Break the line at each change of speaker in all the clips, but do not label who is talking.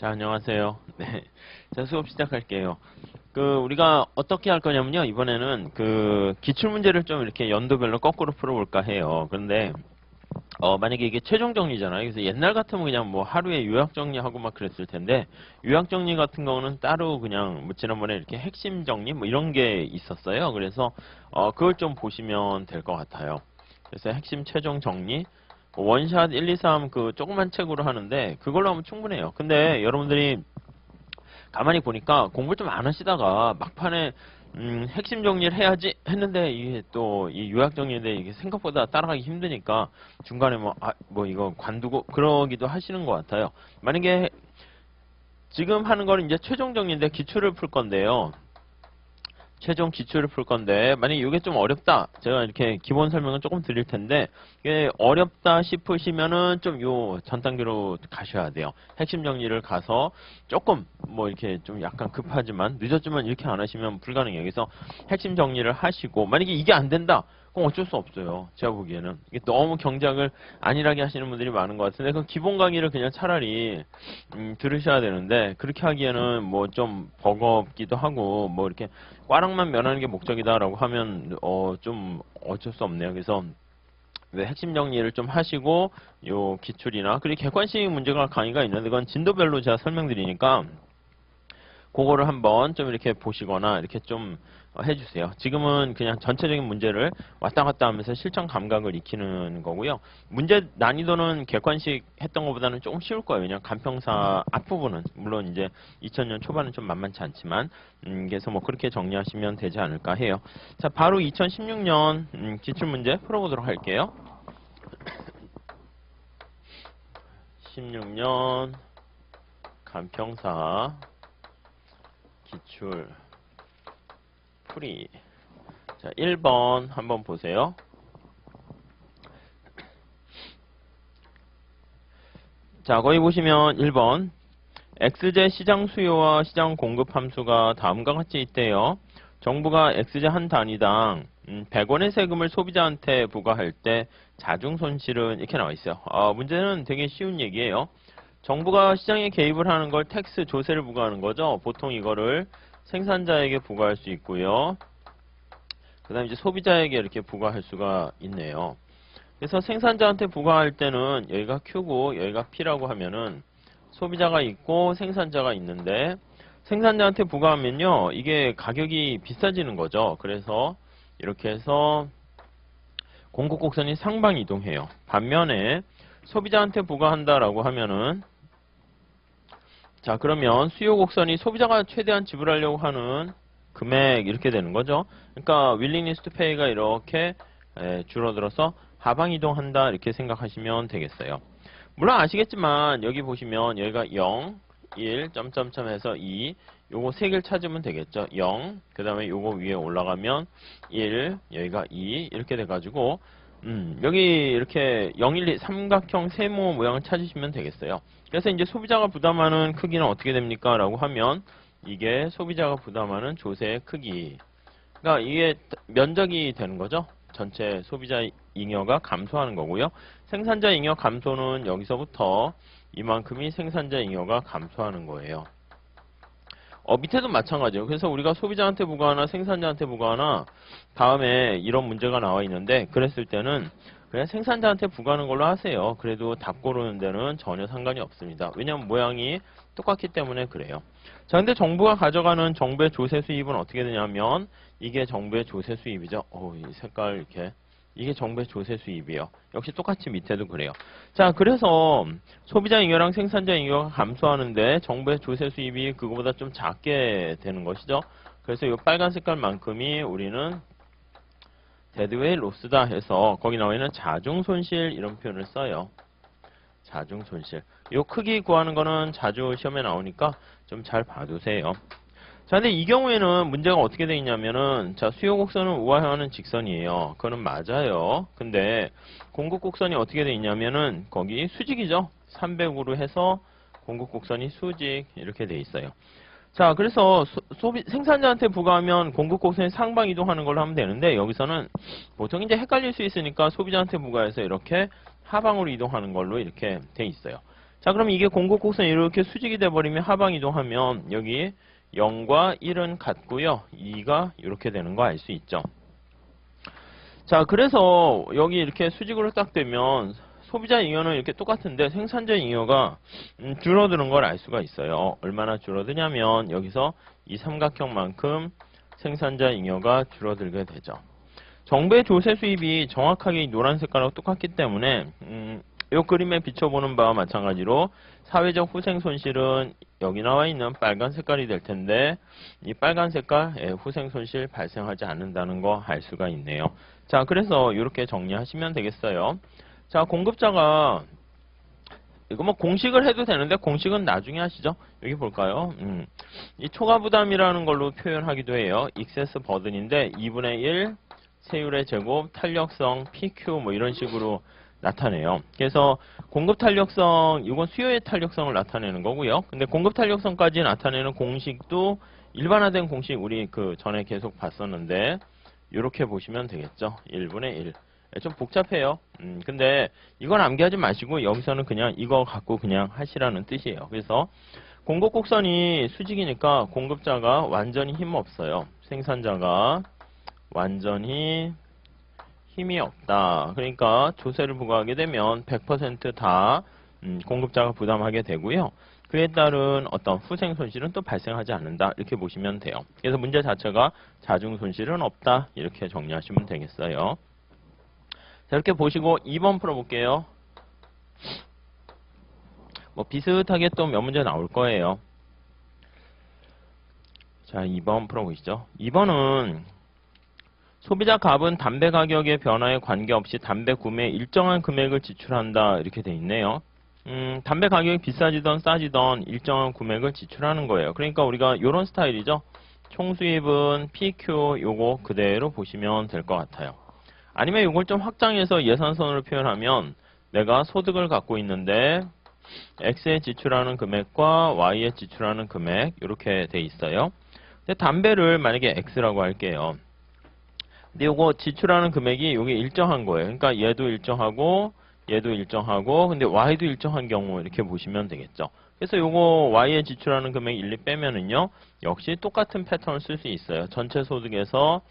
자, 안녕하세요. 네. 자, 수업 시작할게요. 우리가 어떻게 할 거냐면요. 이번에는 기출문제를 좀 이렇게 연도별로 거꾸로 풀어볼까 해요. 그런데, 만약에 이게 최종 정리잖아요. 그래서 옛날 같으면 그냥 뭐 하루에 요약 정리하고 막 그랬을 텐데, 요약 정리 같은 경우는 따로 그냥 뭐 지난번에 이렇게 핵심 정리 뭐 이런 게 있었어요. 그래서, 그걸 좀 보시면 될 것 같아요. 그래서 핵심 최종 정리, 원샷 1, 2, 3 조그만 책으로 하는데, 그걸로 하면 충분해요. 근데 여러분들이 가만히 보니까 공부 좀 안 하시다가 막판에 핵심 정리를 해야지 했는데 이게 또 이 요약 정리인데 이게 생각보다 따라가기 힘드니까 중간에 뭐 이거 관두고 그러기도 하시는 것 같아요. 만약에 지금 하는 거는 이제 최종 정리인데 기출을 풀 건데요. 최종 기출을 풀 건데 만약에 이게 좀 어렵다. 제가 이렇게 기본 설명은 조금 드릴 텐데 이게 어렵다 싶으시면은 좀 요 전 단계로 가셔야 돼요. 핵심 정리를 가서 조금 뭐 이렇게 좀 약간 급하지만 늦었지만 이렇게 안 하시면 불가능해요. 그래서 핵심 정리를 하시고 만약에 이게 안 된다. 그럼 어쩔 수 없어요. 제가 보기에는. 이게 너무 경작을 안일하게 하시는 분들이 많은 것 같은데 그 기본 강의를 그냥 차라리 들으셔야 되는데 그렇게 하기에는 뭐 좀 버겁기도 하고 뭐 이렇게 꽈락만 면하는 게 목적이다라고 하면 좀 어쩔 수 없네요. 그래서 왜 핵심 정리를 좀 하시고 요 기출이나 그리고 객관식 문제가 강의가 있는데 그건 진도별로 제가 설명드리니까 그거를 한번 좀 이렇게 보시거나 이렇게 좀 해주세요. 지금은 그냥 전체적인 문제를 왔다 갔다 하면서 실전 감각을 익히는 거고요. 문제 난이도는 객관식 했던 것보다는 조금 쉬울 거예요. 왜냐하면 간평사 앞부분은 물론 이제 2000년 초반은 좀 만만치 않지만 그래서 뭐 그렇게 정리하시면 되지 않을까 해요. 자, 바로 2016년 기출문제 풀어보도록 할게요. 16년 간평사 기출 풀이. 자, 1번 한번 보세요. 자, 거기 보시면 1번 XJ 시장 수요와 시장 공급 함수가 다음과 같이 있대요. 정부가 XJ 한 단위당 100원의 세금을 소비자한테 부과할 때 자중 손실은 이렇게 나와 있어요. 문제는 되게 쉬운 얘기예요. 정부가 시장에 개입을 하는 걸 텍스 조세를 부과하는 거죠. 보통 이거를 생산자에게 부과할 수 있고요. 그 다음에 이제 소비자에게 이렇게 부과할 수가 있네요. 그래서 생산자한테 부과할 때는 여기가 Q고 여기가 P라고 하면은 소비자가 있고 생산자가 있는데 생산자한테 부과하면요. 이게 가격이 비싸지는 거죠. 그래서 이렇게 해서 공급 곡선이 상방 이동해요. 반면에 소비자한테 부과한다라고 하면은 자, 그러면 수요 곡선이 소비자가 최대한 지불하려고 하는 금액 이렇게 되는 거죠. 그러니까 willingness to pay가 이렇게 줄어들어서 하방 이동한다 이렇게 생각하시면 되겠어요. 물론 아시겠지만 여기 보시면 여기가 0, 1, 점점점 해서 2 요거 3개를 찾으면 되겠죠. 0, 그 다음에 요거 위에 올라가면 1, 여기가 2 이렇게 돼가지고 여기 이렇게 0, 1, 2 삼각형 세모 모양을 찾으시면 되겠어요. 그래서 이제 소비자가 부담하는 크기는 어떻게 됩니까? 라고 하면 이게 소비자가 부담하는 조세의 크기. 그러니까 이게 면적이 되는 거죠. 전체 소비자 잉여가 감소하는 거고요. 생산자 잉여 감소는 여기서부터 이만큼이 생산자 잉여가 감소하는 거예요. 밑에도 마찬가지예요. 그래서 우리가 소비자한테 부과하나 생산자한테 부과하나 다음에 이런 문제가 나와 있는데 그랬을 때는 그냥 생산자한테 부과하는 걸로 하세요. 그래도 답 고르는 데는 전혀 상관이 없습니다. 왜냐하면 모양이 똑같기 때문에 그래요. 자, 근데 정부가 가져가는 정부의 조세 수입은 어떻게 되냐면 이게 정부의 조세 수입이죠. 이 색깔 이렇게 이게 정부의 조세 수입이에요. 역시 똑같이 밑에도 그래요. 자, 그래서 소비자 잉여랑 생산자 잉여가 감소하는데 정부의 조세 수입이 그거보다 좀 작게 되는 것이죠. 그래서 이 빨간 색깔만큼이 우리는 데드웨이 로스다 해서 거기 나와 있는 자중 손실 이런 표현을 써요. 자중 손실. 이 크기 구하는 거는 자주 시험에 나오니까 좀 잘 봐두세요. 자, 근데 이 경우에는 문제가 어떻게 되어 있냐면은, 자, 수요 곡선은 우하향하는 직선이에요. 그거는 맞아요. 근데 공급 곡선이 어떻게 되어 있냐면은, 거기 수직이죠. 300으로 해서 공급 곡선이 수직 이렇게 되어 있어요. 자, 그래서 생산자한테 부과하면 공급 곡선이 상방 이동하는 걸로 하면 되는데, 여기서는 보통 이제 헷갈릴 수 있으니까 소비자한테 부과해서 이렇게 하방으로 이동하는 걸로 이렇게 돼 있어요. 자, 그럼 이게 공급 곡선이 이렇게 수직이 돼버리면 하방 이동하면 여기 0과 1은 같고요. 2가 이렇게 되는 거 알 수 있죠. 자, 그래서 여기 이렇게 수직으로 딱 되면 소비자 잉여는 이렇게 똑같은데 생산자 잉여가 줄어드는 걸 알 수가 있어요. 얼마나 줄어드냐면 여기서 이 삼각형만큼 생산자 잉여가 줄어들게 되죠. 정부의 조세 수입이 정확하게 이 노란 색깔하고 똑같기 때문에 이 그림에 비춰보는 바와 마찬가지로 사회적 후생 손실은 여기 나와 있는 빨간 색깔이 될 텐데 이 빨간 색깔 후생 손실 발생하지 않는다는 거 알 수가 있네요. 자, 그래서 이렇게 정리하시면 되겠어요. 자, 공급자가 이거 뭐 공식을 해도 되는데 공식은 나중에 하시죠. 여기 볼까요? 이 초과 부담이라는 걸로 표현하기도 해요. 익세스 버든인데 2분의 1 세율의 제곱 탄력성 PQ 뭐 이런 식으로 나타내요. 그래서 공급 탄력성, 이건 수요의 탄력성을 나타내는 거고요. 근데 공급 탄력성까지 나타내는 공식도 일반화된 공식 우리 그 전에 계속 봤었는데 이렇게 보시면 되겠죠. 1분의 1. 좀 복잡해요. 근데 이건 암기하지 마시고 여기서는 그냥 이거 갖고 그냥 하시라는 뜻이에요. 그래서 공급 곡선이 수직이니까 공급자가 완전히 힘 없어요. 생산자가 완전히 힘이 없다. 그러니까 조세를 부과하게 되면 100%다 공급자가 부담하게 되고요. 그에 따른 어떤 후생 손실은 또 발생하지 않는다. 이렇게 보시면 돼요. 그래서 문제 자체가 자중 손실은 없다. 이렇게 정리하시면 되겠어요. 자, 이렇게 보시고 2번 풀어볼게요. 뭐 비슷하게 또 몇 문제 나올 거예요. 자, 2번 풀어보시죠. 2번은 소비자 값은 담배 가격의 변화에 관계없이 담배 구매에 일정한 금액을 지출한다. 이렇게 돼 있네요. 담배 가격이 비싸지던 싸지던 일정한 금액을 지출하는 거예요. 그러니까 우리가 이런 스타일이죠. 총수입은 PQ 요거 그대로 보시면 될 것 같아요. 아니면 이걸 좀 확장해서 예산선으로 표현하면 내가 소득을 갖고 있는데 X에 지출하는 금액과 Y에 지출하는 금액 이렇게 돼 있어요. 근데 담배를 만약에 X라고 할게요. 근데 요거 지출하는 금액이 요게 일정한 거예요. 그러니까 얘도 일정하고 얘도 일정하고 근데 Y도 일정한 경우 이렇게 보시면 되겠죠. 그래서 요거 Y에 지출하는 금액 1, 2 빼면은요. 역시 똑같은 패턴을 쓸 수 있어요. 전체 소득에서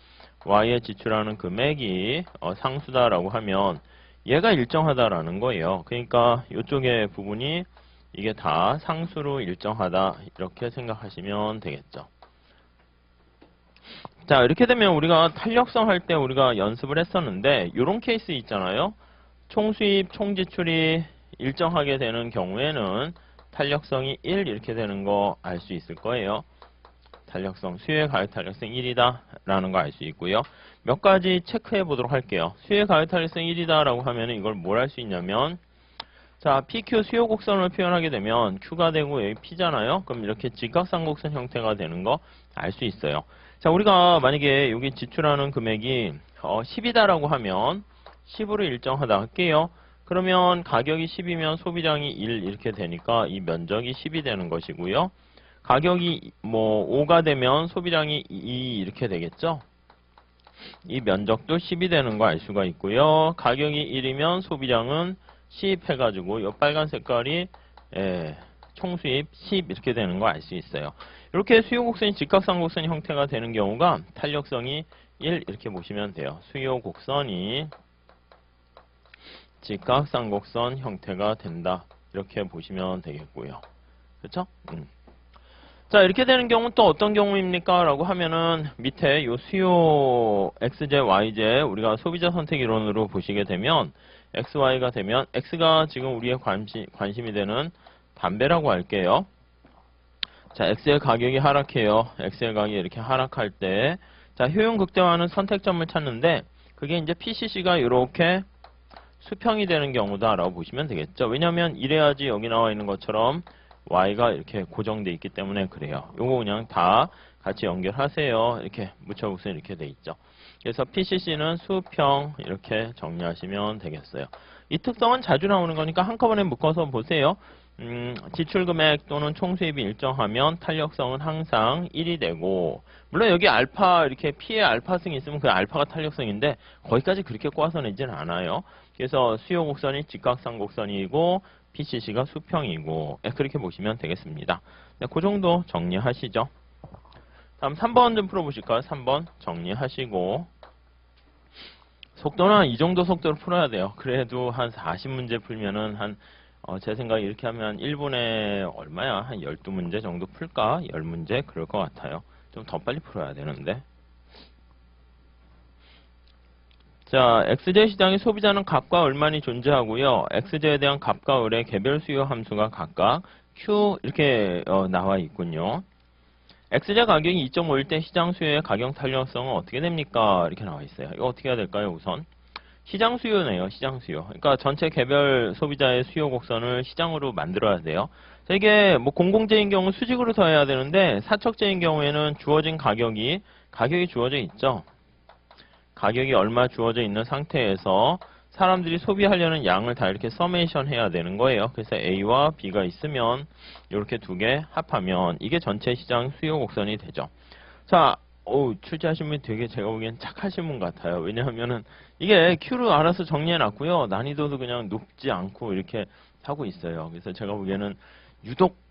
Y에 지출하는 금액이 상수다라고 하면 얘가 일정하다라는 거예요. 그러니까 이쪽의 부분이 이게 다 상수로 일정하다 이렇게 생각하시면 되겠죠. 자, 이렇게 되면 우리가 탄력성 할 때 우리가 연습을 했었는데 이런 케이스 있잖아요. 총수입, 총지출이 일정하게 되는 경우에는 탄력성이 1 이렇게 되는 거 알 수 있을 거예요. 탄력성, 수요의 가격 탄력성 1이다 라는 거 알 수 있고요. 몇 가지 체크해 보도록 할게요. 수요의 가격 탄력성 1이다 라고 하면 이걸 뭘 할 수 있냐면 자, PQ 수요 곡선을 표현하게 되면 Q가 되고 여기 P잖아요. 그럼 이렇게 직각삼곡선 형태가 되는 거 알 수 있어요. 자, 우리가 만약에 여기 지출하는 금액이 10이다라고 하면 10으로 일정하다 할게요. 그러면 가격이 10이면 소비량이 1 이렇게 되니까 이 면적이 10이 되는 것이고요. 가격이 뭐 5가 되면 소비량이 2 이렇게 되겠죠. 이 면적도 10이 되는 거 알 수가 있고요. 가격이 1이면 소비량은 10 해가지고 이 빨간 색깔이 총수입 10 이렇게 되는 거 알 수 있어요. 이렇게 수요 곡선이 직각삼곡선 형태가 되는 경우가 탄력성이 1 이렇게 보시면 돼요. 수요 곡선이 직각삼곡선 형태가 된다. 이렇게 보시면 되겠고요. 그렇죠? 자, 이렇게 되는 경우는 또 어떤 경우입니까? 라고 하면은 밑에 요 수요 XJ, YJ 우리가 소비자 선택 이론으로 보시게 되면 XY가 되면 X가 지금 우리의 관심이 되는 담배라고 할게요. 자, X의 가격이 하락해요. X의 가격이 이렇게 하락할 때 자, 효용 극대화는 선택점을 찾는데 그게 이제 PCC가 이렇게 수평이 되는 경우다라고 보시면 되겠죠. 왜냐하면 이래야지 여기 나와 있는 것처럼 Y가 이렇게 고정돼 있기 때문에 그래요. 요거 그냥 다 같이 연결하세요. 이렇게 묻혀보세요. 이렇게 돼 있죠. 그래서 PCC는 수평 이렇게 정리하시면 되겠어요. 이 특성은 자주 나오는 거니까 한꺼번에 묶어서 보세요. 지출금액 또는 총수입이 일정하면 탄력성은 항상 1이 되고 물론 여기 알파 이렇게 P의 알파승이 있으면 그 알파가 탄력성인데 거기까지 그렇게 꼬아서 내지는 않아요. 그래서 수요 곡선이 직각상 곡선이고 PCC가 수평이고 그렇게 보시면 되겠습니다. 네, 그 정도 정리하시죠. 다음 3번 좀 풀어보실까요? 3번 정리하시고 속도는 이 정도 속도로 풀어야 돼요. 그래도 한 40문제 풀면은 제 생각에 이렇게 하면 1분에 얼마야? 한 12문제 정도 풀까? 10문제? 그럴 것 같아요. 좀 더 빨리 풀어야 되는데. 자, XJ 시장의 소비자는 값과 을만이 존재하고요. XJ에 대한 값과 을의 개별 수요 함수가 각각 Q 이렇게 나와 있군요. XJ 가격이 2.5일 때 시장 수요의 가격 탄력성은 어떻게 됩니까? 이렇게 나와 있어요. 이거 어떻게 해야 될까요? 우선 시장 수요네요. 시장 수요. 그러니까 전체 개별 소비자의 수요 곡선을 시장으로 만들어야 돼요. 자, 이게 뭐 공공재인 경우 수직으로 서해야 되는데 사척재인 경우에는 주어진 가격이 주어져 있죠. 가격이 얼마 주어져 있는 상태에서 사람들이 소비하려는 양을 다 이렇게 서메이션 해야 되는 거예요. 그래서 A와 B가 있으면 이렇게 두 개 합하면 이게 전체 시장 수요 곡선이 되죠. 자, 출제하신 분이 되게 제가 보기엔 착하신 분 같아요. 왜냐하면은 이게 Q를 알아서 정리해 놨고요. 난이도도 그냥 높지 않고 이렇게 하고 있어요. 그래서 제가 보기에는 유독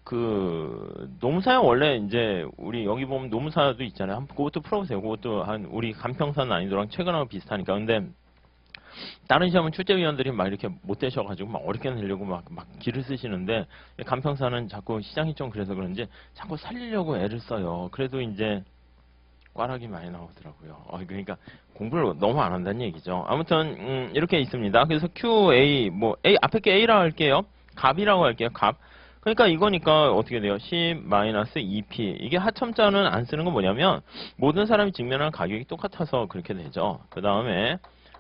노무사는 원래 이제 우리 여기 보면 노무사도 있잖아요. 한번 그것도 풀어보세요. 그것도 우리 간평사 난이도랑 최근하고 비슷하니까. 근데 다른 시험은 출제위원들이 막 이렇게 못 되셔가지고 막 어렵게 내려고 막 기를 쓰시는데 간평사는 자꾸 시장이 좀 그래서 그런지 자꾸 살리려고 애를 써요. 그래도 이제 꽈락이 많이 나오더라고요. 그러니까 공부를 너무 안 한다는 얘기죠. 아무튼 이렇게 있습니다. 그래서 QA 뭐 A 앞에 게 A라고 할게요. 값이라고 할게요. 값. 그러니까 이거니까 어떻게 돼요? 10-2p. 이게 하첨자는 안 쓰는 건 뭐냐면 모든 사람이 직면하는 가격이 똑같아서 그렇게 되죠. 그 다음에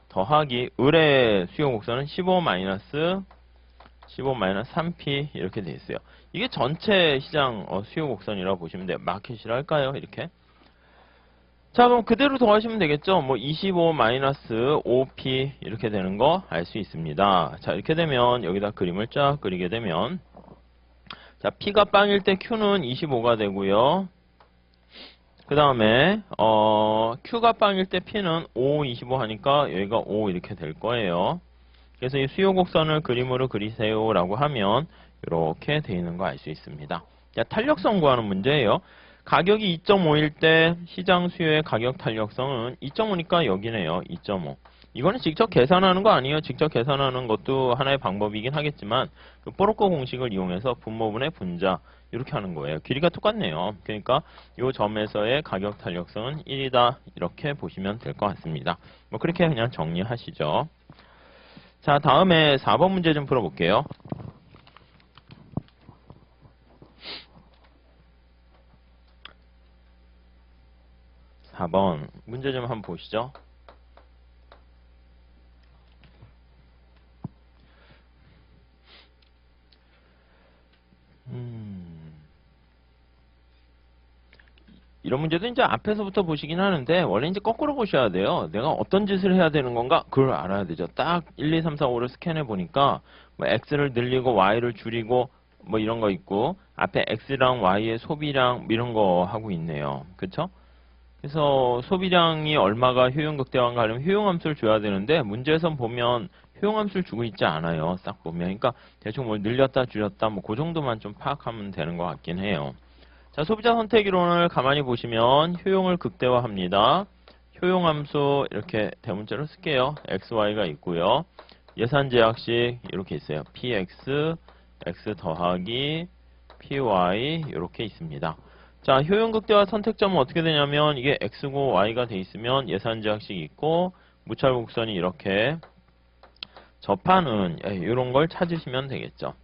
더하기 을의 수요 곡선은 15-3p 이렇게 돼 있어요. 이게 전체 시장 수요 곡선이라고 보시면 돼요. 마켓이라 할까요? 이렇게. 자, 그럼 그대로 더하시면 되겠죠? 뭐 25-5p 이렇게 되는 거 알 수 있습니다. 자, 이렇게 되면 여기다 그림을 쫙 그리게 되면 자, P가 빵일 때 Q는 25가 되고요. 그 다음에 Q가 빵일 때 P는 5, 25 하니까 여기가 5 이렇게 될 거예요. 그래서 이 수요 곡선을 그림으로 그리세요 라고 하면 이렇게 되어 있는 거 알 수 있습니다. 자, 탄력성 구하는 문제예요. 가격이 2.5일 때 시장 수요의 가격 탄력성은 2.5니까 여기네요. 2.5. 이거는 직접 계산하는 거 아니에요. 직접 계산하는 것도 하나의 방법이긴 하겠지만 그 뽀로코 공식을 이용해서 분모분의 분자 이렇게 하는 거예요. 길이가 똑같네요. 그러니까 이 점에서의 가격 탄력성은 1이다. 이렇게 보시면 될 것 같습니다. 뭐 그렇게 그냥 정리하시죠. 자, 다음에 4번 문제 좀 풀어볼게요. 4번 문제 좀 한번 보시죠. 이런 문제도 이제 앞에서부터 보시긴 하는데 원래 이제 거꾸로 보셔야 돼요. 내가 어떤 짓을 해야 되는 건가? 그걸 알아야 되죠. 딱 1, 2, 3, 4, 5를 스캔해 보니까 뭐 X를 늘리고 Y를 줄이고 뭐 이런 거 있고 앞에 X랑 Y의 소비량 이런 거 하고 있네요. 그쵸? 그래서 소비량이 얼마가 효용극대화인가 하려면 효용함수를 줘야 되는데 문제에선 보면 효용함수를 주고 있지 않아요. 싹 보면. 그러니까 대충 뭘 늘렸다 줄였다 뭐 그 정도만 좀 파악하면 되는 것 같긴 해요. 자, 소비자 선택 이론을 가만히 보시면 효용을 극대화합니다. 효용함수 이렇게 대문자로 쓸게요. XY가 있고요. 예산 제약식 이렇게 있어요. PX, X 더하기 PY 이렇게 있습니다. 자, 효용극대화 선택점은 어떻게 되냐면 이게 X고 Y가 돼 있으면 예산 제약식이 있고 무찰곡선이 이렇게 접하는 이런 걸 찾으시면 되겠죠.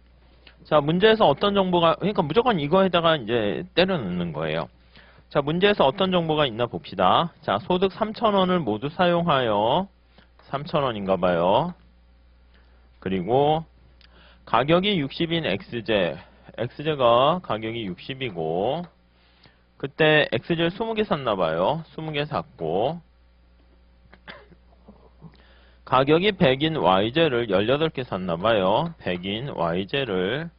자, 문제에서 어떤 정보가 그러니까 무조건 이거에다가 이제 때려 넣는 거예요. 자, 문제에서 어떤 정보가 있나 봅시다. 자, 소득 3,000원을 모두 사용하여 3,000원인가 봐요. 그리고 가격이 60인 XJ가 가격이 60이고 그때 XJ를 20개 샀나 봐요. 20개 샀고 가격이 100인 YJ를 18개 샀나 봐요. 100인 YJ를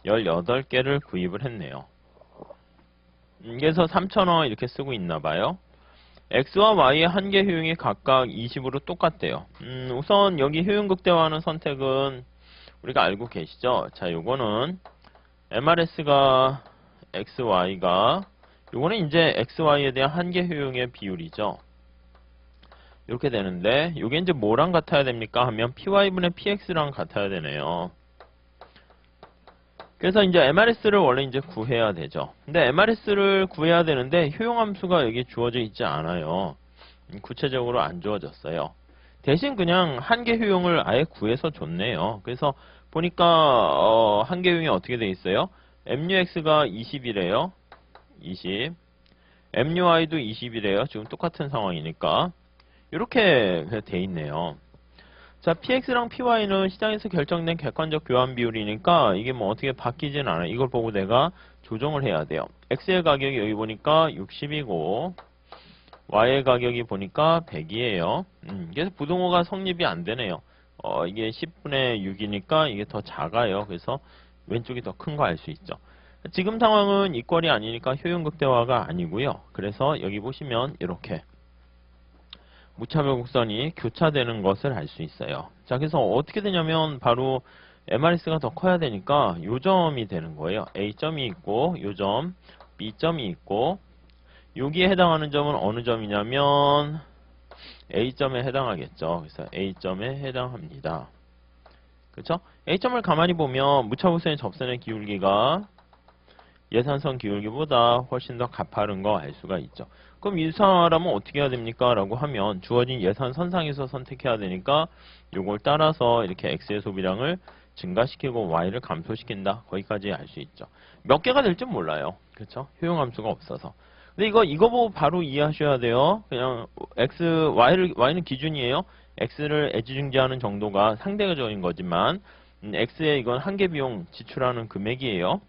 18개를 구입을 했네요. 그래서 3,000원 이렇게 쓰고 있나 봐요. x와 y의 한계 효용이 각각 20으로 똑같대요. 우선 여기 효용 극대화하는 선택은 우리가 알고 계시죠? 자, 요거는 MRS가 XY가 요거는 이제 XY에 대한 한계 효용의 비율이죠. 이렇게 되는데 요게 이제 뭐랑 같아야 됩니까? 하면 PY분의 PX랑 같아야 되네요. 그래서 이제 MRS를 원래 이제 구해야 되죠. 근데 MRS를 구해야 되는데 효용함수가 여기 주어져 있지 않아요. 구체적으로 안 주어졌어요. 대신 그냥 한계 효용을 아예 구해서 줬네요. 그래서 보니까 한계 효용이 어떻게 돼 있어요? MUX가 20이래요. 20. MUI도 20이래요. 지금 똑같은 상황이니까. 이렇게 돼 있네요. 자, PX랑 PY는 시장에서 결정된 객관적 교환 비율이니까 이게 뭐 어떻게 바뀌진 않아요. 이걸 보고 내가 조정을 해야 돼요. X의 가격이 여기 보니까 60이고 Y의 가격이 보니까 100이에요. 그래서 부등호가 성립이 안 되네요. 이게 10분의 6이니까 이게 더 작아요. 그래서 왼쪽이 더 큰 거 알 수 있죠. 지금 상황은 이꼴이 아니니까 효용 극대화가 아니고요. 그래서 여기 보시면 이렇게 무차별 곡선이 교차되는 것을 알 수 있어요. 자, 그래서 어떻게 되냐면 바로 MRS가 더 커야 되니까 요점이 되는 거예요. A점이 있고 요점 B점이 있고 여기에 해당하는 점은 어느 점이냐면 A점에 해당하겠죠. 그래서 A점에 해당합니다. 그렇죠? A점을 가만히 보면 무차곡선의 접선의 기울기가 예산선 기울기보다 훨씬 더 가파른 거 알 수가 있죠. 그럼 이 사람은 어떻게 해야 됩니까? 라고 하면 주어진 예산선상에서 선택해야 되니까 요걸 따라서 이렇게 X의 소비량을 증가시키고 Y를 감소시킨다. 거기까지 알 수 있죠. 몇 개가 될지 몰라요. 그렇죠? 효용함수가 없어서. 근데 이거 보고 바로 이해하셔야 돼요. 그냥 Y는 기준이에요. X를 애지중지하는 정도가 상대적인 거지만 X에 이건 한계 비용 지출하는 금액이에요.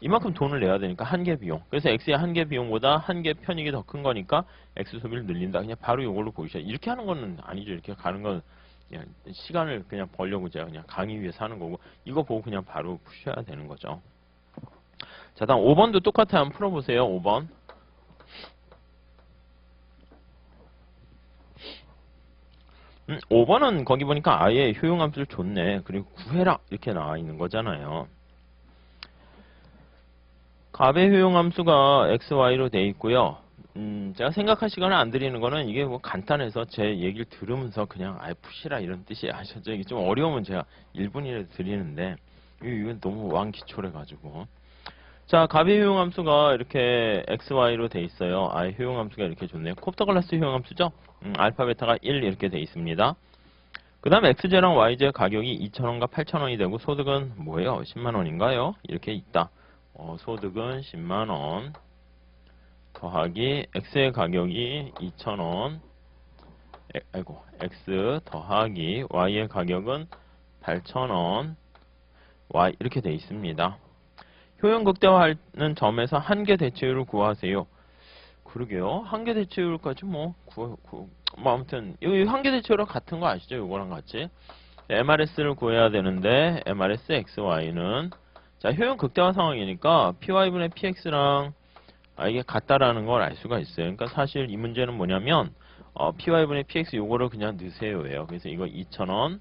이만큼 돈을 내야 되니까 한계 비용. 그래서 X의 한계 비용보다 한계 편익이 더 큰 거니까 X 소비를 늘린다. 그냥 바로 이걸로 보이셔야. 이렇게 하는 거는 아니죠. 이렇게 가는 건 그냥 시간을 그냥 벌려고 제가 그냥 강의 위해서 하는 거고 이거 보고 그냥 바로 푸셔야 되는 거죠. 자, 다음 5번도 똑같아요. 한번 풀어보세요. 5번. 5번은 거기 보니까 아예 효용함수를 줬네. 그리고 구해라 이렇게 나와 있는 거잖아요. 값의 효용함수가 XY로 돼 있고요. 제가 생각할 시간을 안 드리는 거는 이게 뭐 간단해서 제 얘기를 들으면서 그냥 아예 푸시라 이런 뜻이 아셨죠? 이게 좀 어려우면 제가 1분이라도 드리는데 이건 너무 왕기초래 가지고. 자, 값의 효용함수가 이렇게 XY로 돼 있어요. 아예 효용함수가 이렇게 좋네요. 콥터글라스 효용함수죠? 알파 베타가 1 이렇게 돼 있습니다. 그 다음에 XJ랑 YJ 가격이 2,000원과 8,000원이 되고 소득은 뭐예요? 10만원인가요? 이렇게 있다. 소득은 10만원 더하기 X의 가격이 2,000원 X 더하기 Y의 가격은 8,000원 Y 이렇게 돼 있습니다. 효용 극대화하는 점에서 한계 대체율을 구하세요. 그러게요. 한계 대체율까지 뭐 아무튼 이 한계 대체율랑 같은 거 아시죠? 이거랑 같이 MRS를 구해야 되는데 MRS XY는 자, 효용 극대화 상황이니까 PY분의 PX랑 이게 같다라는 걸 알 수가 있어요. 그러니까 사실 이 문제는 뭐냐면 PY분의 PX 요거를 그냥 넣으세요예요. 그래서 이거 2,000원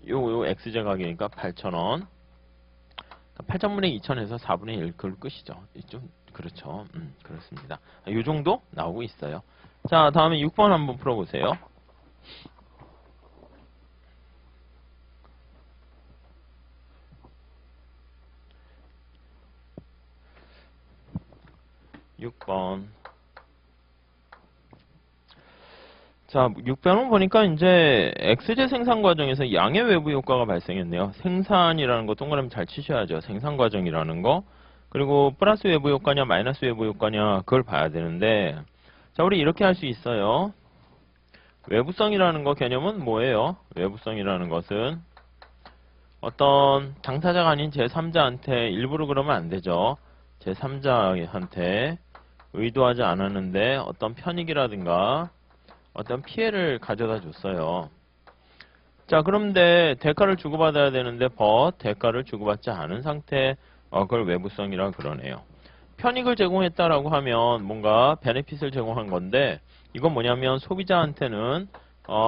요 XJ 가격이니까 8,000원 8,000분의 2,000에서 4분의 1 그걸 끝이죠. 좀 그렇죠. 그렇습니다. 요 정도 나오고 있어요. 자, 다음에 6번 한번 풀어보세요. 6번. 자, 6번은 보니까 이제 XJ 생산 과정에서 양의 외부 효과가 발생했네요. 생산이라는 거 동그라미 잘 치셔야죠. 생산 과정이라는 거. 그리고 플러스 외부 효과냐 마이너스 외부 효과냐 그걸 봐야 되는데 자, 우리 이렇게 할 수 있어요. 외부성이라는 거 개념은 뭐예요? 외부성이라는 것은 어떤 당사자가 아닌 제3자한테 일부러 그러면 안 되죠. 제3자한테 의도하지 않았는데 어떤 편익이라든가 어떤 피해를 가져다 줬어요. 자, 그런데 대가를 주고받아야 되는데 대가를 주고받지 않은 상태 그걸 외부성이라 그러네요. 편익을 제공했다라고 하면 뭔가 베네핏을 제공한 건데 이건 뭐냐면 소비자한테는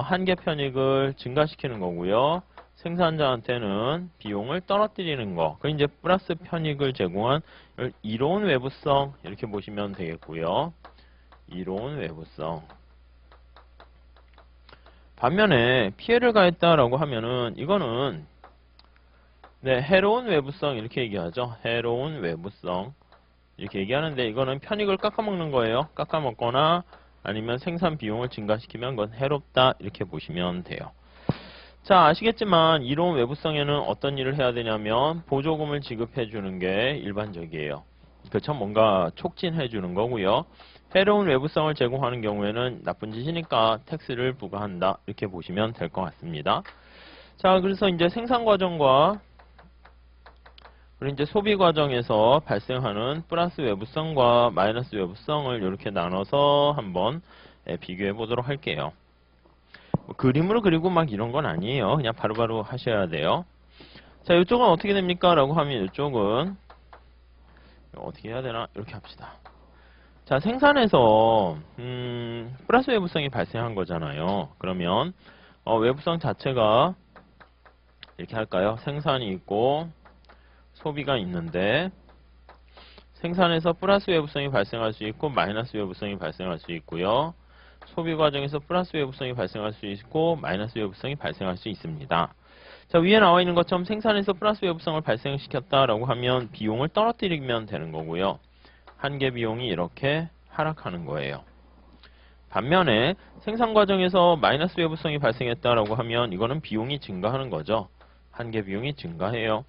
한계 편익을 증가시키는 거고요. 생산자한테는 비용을 떨어뜨리는 거. 그 이제 플러스 편익을 제공한 이로운 외부성 이렇게 보시면 되겠고요. 이로운 외부성. 반면에 피해를 가했다라고 하면은 이거는 네, 해로운 외부성 이렇게 얘기하죠. 해로운 외부성 이렇게 얘기하는데 이거는 편익을 깎아먹는 거예요. 깎아먹거나 아니면 생산 비용을 증가시키면 그건 해롭다 이렇게 보시면 돼요. 자, 아시겠지만 이로운 외부성에는 어떤 일을 해야 되냐면 보조금을 지급해 주는 게 일반적이에요. 그렇죠? 뭔가 촉진해 주는 거고요. 해로운 외부성을 제공하는 경우에는 나쁜 짓이니까 텍스를 부과한다 이렇게 보시면 될 것 같습니다. 자, 그래서 이제 생산 과정과 그리고 이제 소비 과정에서 발생하는 플러스 외부성과 마이너스 외부성을 이렇게 나눠서 한번 비교해 보도록 할게요. 뭐 그림으로 그리고 막 이런 건 아니에요. 그냥 바로바로 하셔야 돼요. 자, 이쪽은 어떻게 됩니까? 라고 하면 이쪽은 어떻게 해야 되나? 이렇게 합시다. 자, 생산에서 플러스 외부성이 발생한 거잖아요. 그러면 외부성 자체가 이렇게 할까요? 생산이 있고 소비가 있는데 생산에서 플러스 외부성이 발생할 수 있고 마이너스 외부성이 발생할 수 있고요. 소비 과정에서 플러스 외부성이 발생할 수 있고 마이너스 외부성이 발생할 수 있습니다. 자, 위에 나와 있는 것처럼 생산에서 플러스 외부성을 발생시켰다라고 하면 비용을 떨어뜨리면 되는 거고요. 한계 비용이 이렇게 하락하는 거예요. 반면에 생산 과정에서 마이너스 외부성이 발생했다라고 하면 이거는 비용이 증가하는 거죠. 한계 비용이 증가해요.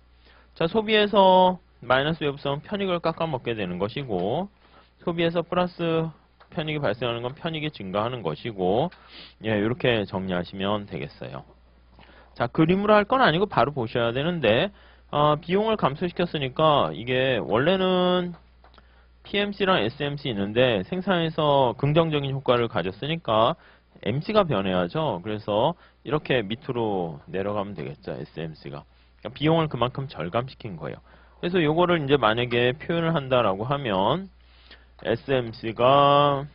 자, 소비에서 마이너스 외부성은 편익을 깎아먹게 되는 것이고 소비에서 플러스 편익이 발생하는 건 편익이 증가하는 것이고 예, 이렇게 정리하시면 되겠어요. 자, 그림으로 할 건 아니고 바로 보셔야 되는데 비용을 감소시켰으니까 이게 원래는 PMC랑 SMC 있는데 생산에서 긍정적인 효과를 가졌으니까 MC가 변해야죠. 그래서 이렇게 밑으로 내려가면 되겠죠. SMC가. 그러니까 비용을 그만큼 절감시킨 거예요. 그래서 요거를 이제 만약에 표현을 한다라고 하면 SMC가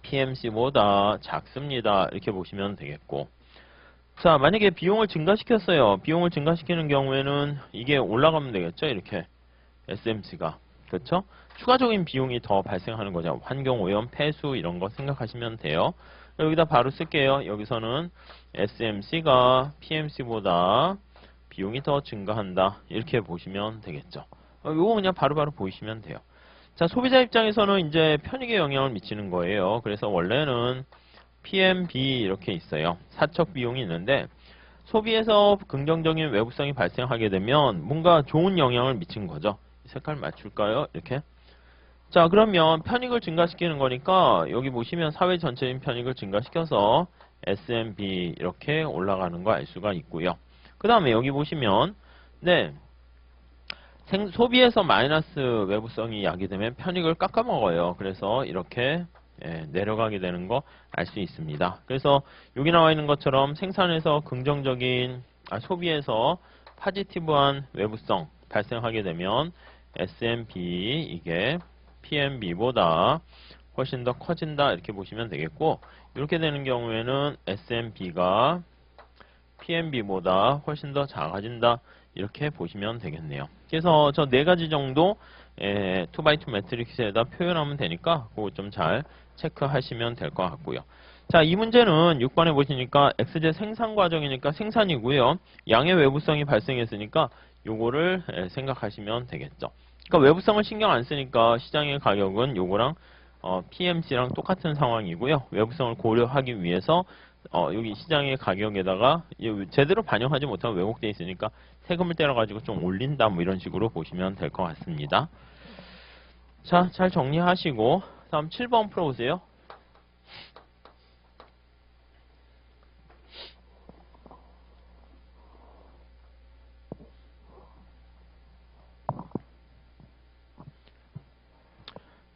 PMC보다 작습니다. 이렇게 보시면 되겠고. 자, 만약에 비용을 증가시켰어요. 비용을 증가시키는 경우에는 이게 올라가면 되겠죠. 이렇게 SMC가. 그렇죠? 추가적인 비용이 더 발생하는 거죠. 환경오염, 폐수 이런 거 생각하시면 돼요. 여기다 바로 쓸게요. 여기서는 SMC가 PMC보다 비용이 더 증가한다. 이렇게 보시면 되겠죠. 요거 그냥 바로바로 보시면 돼요. 자, 소비자 입장에서는 이제 편익에 영향을 미치는 거예요. 그래서 원래는 PMB 이렇게 있어요. 사적 비용이 있는데 소비에서 긍정적인 외부성이 발생하게 되면 뭔가 좋은 영향을 미친 거죠. 색깔 맞출까요? 이렇게. 자, 그러면 편익을 증가시키는 거니까 여기 보시면 사회 전체인 편익을 증가시켜서 S&B 이렇게 올라가는 거 알 수가 있고요. 그 다음에 여기 보시면 네, 소비에서 마이너스 외부성이 야기되면 편익을 깎아먹어요. 그래서 이렇게 내려가게 되는 거 알 수 있습니다. 그래서 여기 나와 있는 것처럼 생산에서 긍정적인 소비에서 파지티브한 외부성 발생하게 되면 S&P 이게 PMB보다 훨씬 더 커진다 이렇게 보시면 되겠고 이렇게 되는 경우에는 S&P가 PMB보다 훨씬 더 작아진다 이렇게 보시면 되겠네요. 그래서 저 네 가지 정도 2x2 매트릭스에다 표현하면 되니까 그거 좀 잘 체크하시면 될 것 같고요. 자, 이 문제는 6번에 보시니까 XZ 생산 과정이니까 생산이고요. 양의 외부성이 발생했으니까 요거를 생각하시면 되겠죠. 그러니까 외부성을 신경 안 쓰니까 시장의 가격은 요거랑 PMC랑 똑같은 상황이고요. 외부성을 고려하기 위해서 여기 시장의 가격에다가 제대로 반영하지 못하면 왜곡되어 있으니까 세금을 떼어가지고 좀 올린다 뭐 이런 식으로 보시면 될 것 같습니다. 자, 잘 정리하시고 다음 7번 풀어보세요.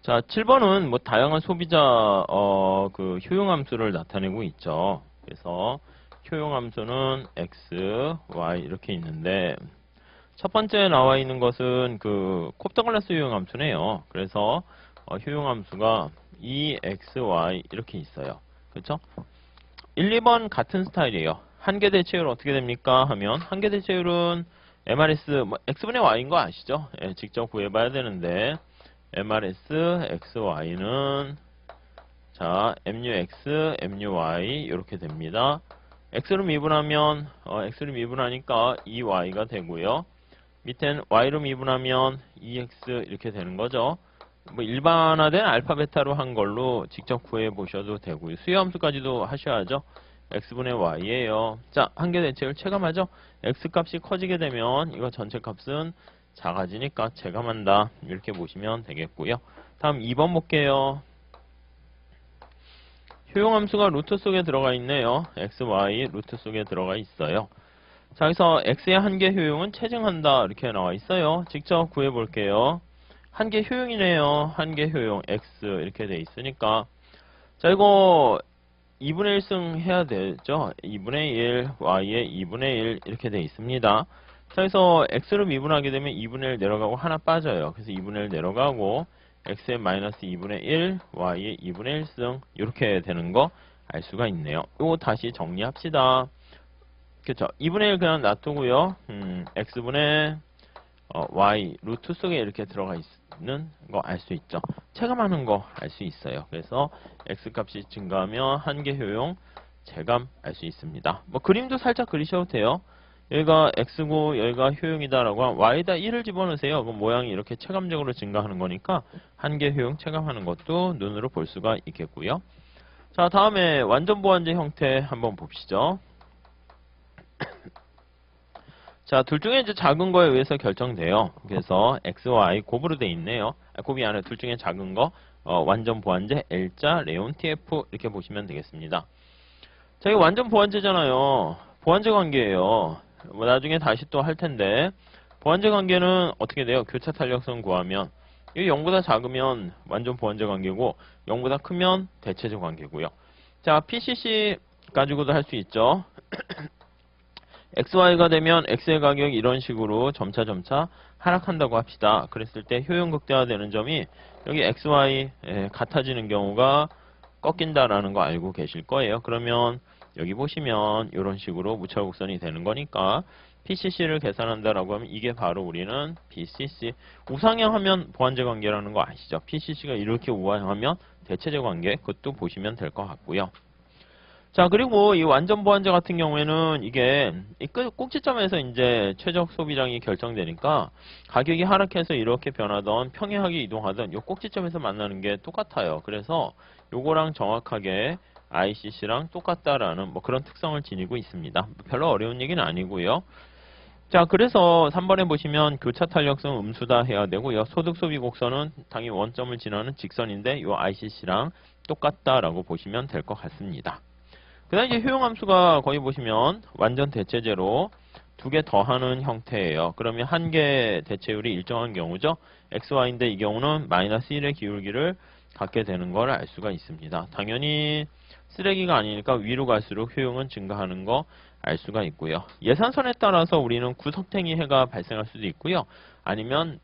자, 7번은 뭐 다양한 소비자 그 효용함수를 나타내고 있죠. 그래서 효용함수는 x, y 이렇게 있는데 첫 번째 나와 있는 것은 그 콥터글라스 효용함수네요. 그래서 효용함수가 2xy 이렇게 있어요. 그렇죠? 1, 2번 같은 스타일이에요. 한계 대체율 어떻게 됩니까? 하면 한계 대체율은 MRS 뭐 x분의 y인 거 아시죠? 예, 직접 구해봐야 되는데 MRS xy는 자 MUX, MUY 이렇게 됩니다. x로 미분하면 x로 미분하니까 2y가 되고요. 밑엔 y로 미분하면 2x 이렇게 되는 거죠. 뭐 일반화된 알파 베타로 한 걸로 직접 구해 보셔도 되고요. 수요 함수까지도 하셔야죠. x분의 y예요. 자, 한계 대체율 체감하죠. x 값이 커지게 되면 이거 전체 값은 작아지니까 체감한다. 이렇게 보시면 되겠고요. 다음 2번 볼게요. 효용함수가 루트 속에 들어가 있네요. x, y 루트 속에 들어가 있어요. 자, 여기서 x의 한계 효용은 체증한다 이렇게 나와 있어요. 직접 구해 볼게요. 한계 효용이네요. 한계 효용 x 이렇게 돼 있으니까 자, 이거 2분의 1승 해야 되죠. 2분의 1 y의 2분의 1 이렇게 돼 있습니다. 자, 그래서 x로 미분하게 되면 2분의 1 내려가고 하나 빠져요. 그래서 2분의 1 내려가고 x의 마이너스 2분의 1 y의 2분의 1승 이렇게 되는 거 알 수가 있네요. 이거 다시 정리합시다. 그렇죠. 2분의 1 그냥 놔두고요. x분의 y 루트 속에 이렇게 들어가 있는 거 알 수 있죠. 체감하는 거 알 수 있어요. 그래서 x 값이 증가하면 한계 효용 체감 알 수 있습니다. 뭐 그림도 살짝 그리셔도 돼요. 여기가 x고 여기가 효용이다라고 하면 y에다 1을 집어넣으세요. 그럼 모양이 이렇게 체감적으로 증가하는 거니까 한계 효용 체감하는 것도 눈으로 볼 수가 있겠고요. 자, 다음에 완전 보완제 형태 한번 봅시죠. 자, 둘 중에 이제 작은 거에 의해서 결정돼요. 그래서 x, y 곱으로 돼 있네요. 곱이 아니라 둘 중에 작은 거 완전 보완제 L자 레온 TF 이렇게 보시면 되겠습니다. 자, 이거 완전 보완제잖아요. 보완제 관계예요. 뭐 나중에 다시 또 할 텐데 보완제 관계는 어떻게 돼요? 교차 탄력성 구하면 이 0보다 작으면 완전 보완제 관계고 0보다 크면 대체제 관계고요. 자, PCC 가지고도 할 수 있죠. XY가 되면 X의 가격이 이런 식으로 점차 하락한다고 합시다. 그랬을 때 효용 극대화되는 점이 여기 XY 같아지는 경우가 꺾인다라는 거 알고 계실 거예요. 그러면 여기 보시면 이런 식으로 무차곡선이 되는 거니까 PCC를 계산한다라고 하면 이게 바로 우리는 BCC 우상향하면 보완제 관계라는 거 아시죠? PCC가 이렇게 우상향하면 대체제 관계 그것도 보시면 될 것 같고요. 자, 그리고 이 완전 보완제 같은 경우에는 이게 이 꼭지점에서 이제 최적 소비량이 결정되니까 가격이 하락해서 이렇게 변하던 평행하게 이동하던 이 꼭지점에서 만나는 게 똑같아요. 그래서 요거랑 정확하게 ICC랑 똑같다라는 뭐 그런 특성을 지니고 있습니다. 별로 어려운 얘기는 아니고요. 자, 그래서 3번에 보시면 교차 탄력성 음수다 해야 되고요. 소득 소비 곡선은 당연히 원점을 지나는 직선인데 이 ICC랑 똑같다라고 보시면 될 것 같습니다. 그 다음에 이제 효용함수가 거기 보시면 완전 대체제로 두 개 더하는 형태예요. 그러면 한계 대체율이 일정한 경우죠. XY인데 이 경우는 마이너스 1의 기울기를 갖게 되는 걸 알 수가 있습니다. 당연히 쓰레기가 아니니까 위로 갈수록 효용은 증가하는 거 알 수가 있고요. 예산선에 따라서 우리는 구석탱이 해가 발생할 수도 있고요. 아니면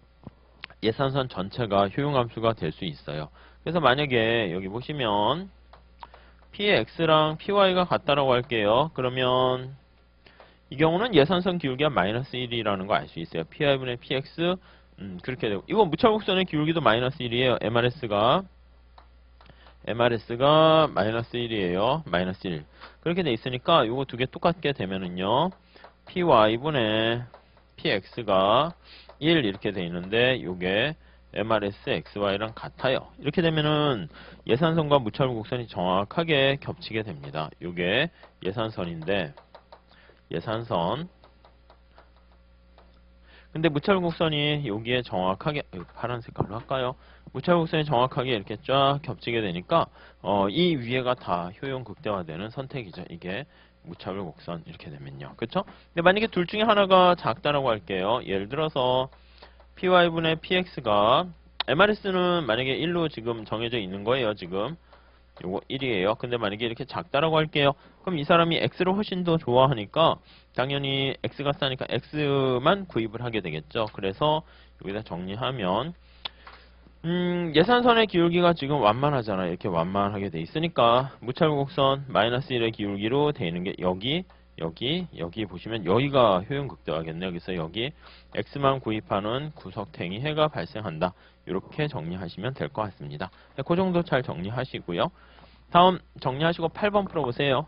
예산선 전체가 효용함수가 될 수 있어요. 그래서 만약에 여기 보시면 PX랑 PY가 같다라고 할게요. 그러면 이 경우는 예산선 기울기가 마이너스 1이라는 거 알 수 있어요. PI분의 PX 그렇게 되고 이거 무차곡선의 기울기도 마이너스 1이에요. MRS가 마이너스 1이에요. 마이너스 1 그렇게 돼 있으니까 이거 두 개 똑같게 되면은요 PY분의 PX가 1 이렇게 돼 있는데 요게 MRS, XY랑 같아요. 이렇게 되면은 예산선과 무차별 곡선이 정확하게 겹치게 됩니다. 이게 예산선인데 예산선 근데 무차별 곡선이 여기에 정확하게 파란 색깔로 할까요? 무차별 곡선이 정확하게 이렇게 쫙 겹치게 되니까 이 위에가 다 효용 극대화되는 선택이죠. 이게 무차별 곡선 이렇게 되면요. 그렇죠? 근데 만약에 둘 중에 하나가 작다라고 할게요. 예를 들어서 PY분의 PX가 MRS는 만약에 1로 지금 정해져 있는 거예요. 지금 요거 1이에요. 근데 만약에 이렇게 작다라고 할게요. 그럼 이 사람이 X를 훨씬 더 좋아하니까 당연히 X가 싸니까 X만 구입을 하게 되겠죠. 그래서 여기다 정리하면 예산선의 기울기가 지금 완만하잖아요. 이렇게 완만하게 돼 있으니까 무찰곡선 마이너스 1의 기울기로 돼 있는 게 여기 보시면 여기가 효용극대화겠네요. 그래서 여기 x만 구입하는 구석탱이 해가 발생한다. 이렇게 정리하시면 될 것 같습니다. 그 정도 잘 정리하시고요. 다음 정리하시고 8번 풀어보세요.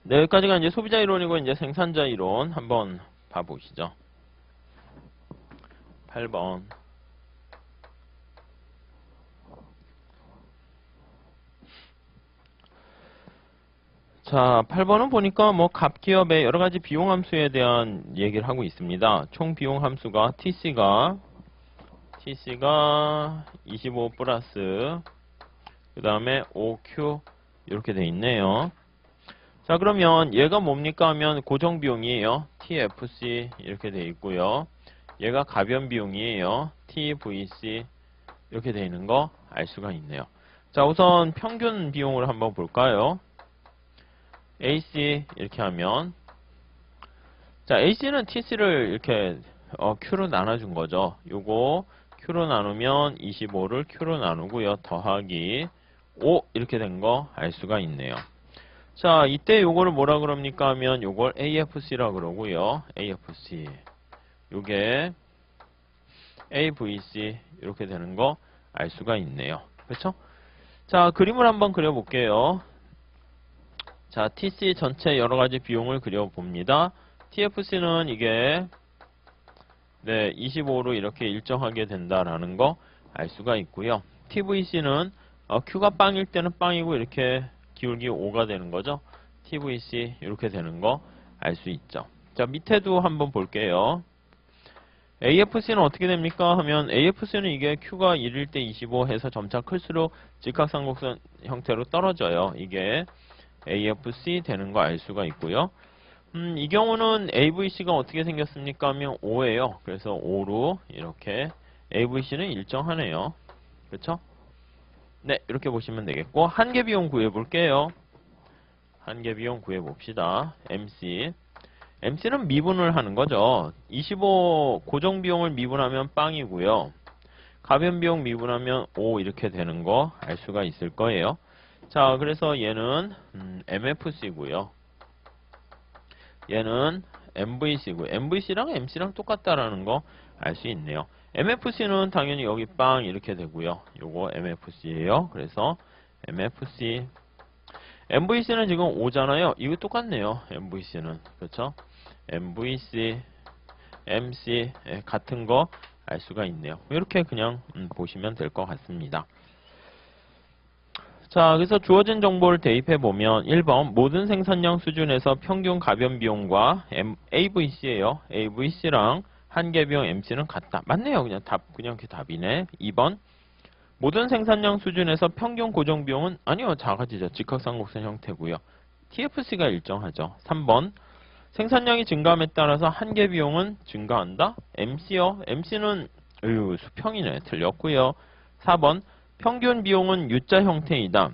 네, 여기까지가 이제 소비자 이론이고 이제 생산자 이론 한번 봐보시죠. 8번. 자, 8번은 보니까 뭐 갑기업의 여러 가지 비용 함수에 대한 얘기를 하고 있습니다. 총 비용 함수가 TC가 25 플러스 그 다음에 OQ 이렇게 돼 있네요. 자, 그러면 얘가 뭡니까 하면 고정 비용이에요. TFC 이렇게 돼 있고요. 얘가 가변 비용이에요. TVC 이렇게 돼 있는 거 알 수가 있네요. 자, 우선 평균 비용을 한번 볼까요? AC 이렇게 하면 자, AC는 TC를 이렇게 Q로 나눠준 거죠. 요거 Q로 나누면 25를 Q로 나누고요. 더하기 5 이렇게 된 거 알 수가 있네요. 자, 이때 요거를 뭐라 그럽니까 하면 요걸 AFC라 그러고요. AFC. 요게 AVC 이렇게 되는 거 알 수가 있네요. 그렇죠? 자, 그림을 한번 그려 볼게요. 자, TC 전체 여러 가지 비용을 그려 봅니다. TFC는 이게 네, 25로 이렇게 일정하게 된다라는 거 알 수가 있고요. TVC는 Q가 빵일 때는 빵이고 이렇게 기울기 5가 되는 거죠. TVC 이렇게 되는 거 알 수 있죠. 자, 밑에도 한번 볼게요. AFC는 어떻게 됩니까? 하면 AFC는 이게 Q가 1일 때 25 해서 점차 클수록 직각삼각선 형태로 떨어져요. 이게 AFC 되는 거 알 수가 있고요. 이 경우는 AVC가 어떻게 생겼습니까? 하면 5예요. 그래서 5로 이렇게 AVC는 일정하네요. 그렇죠? 네, 이렇게 보시면 되겠고 한계 비용 구해 볼게요. 한계 비용 구해 봅시다. MC. MC는 미분을 하는 거죠. 25 고정 비용을 미분하면 빵이고요. 가변 비용 미분하면 5 이렇게 되는 거 알 수가 있을 거예요. 자, 그래서 얘는 MFC고요. 얘는 MVC고 MVC랑 MC랑 똑같다라는 거 알 수 있네요. MFC는 당연히 여기 빵 이렇게 되고요. 요거 MFC예요. 그래서 MFC MVC는 지금 5잖아요. 이거 똑같네요. MVC는 그렇죠? MVC, MC 같은 거 알 수가 있네요. 이렇게 그냥 보시면 될 것 같습니다. 자, 그래서 주어진 정보를 대입해 보면 1번 모든 생산량 수준에서 평균 가변 비용과 AVC예요. AVC랑 한계 비용 MC는 같다. 맞네요. 그냥 그 답이네. 2번 모든 생산량 수준에서 평균 고정 비용은 아니요. 작아지죠. 직각삼각선 형태고요. TFC가 일정하죠. 3번 생산량이 증가함에 따라서 한계 비용은 증가한다. MC요. MC는 수평이네. 틀렸고요. 4번 평균 비용은 U자 형태이다.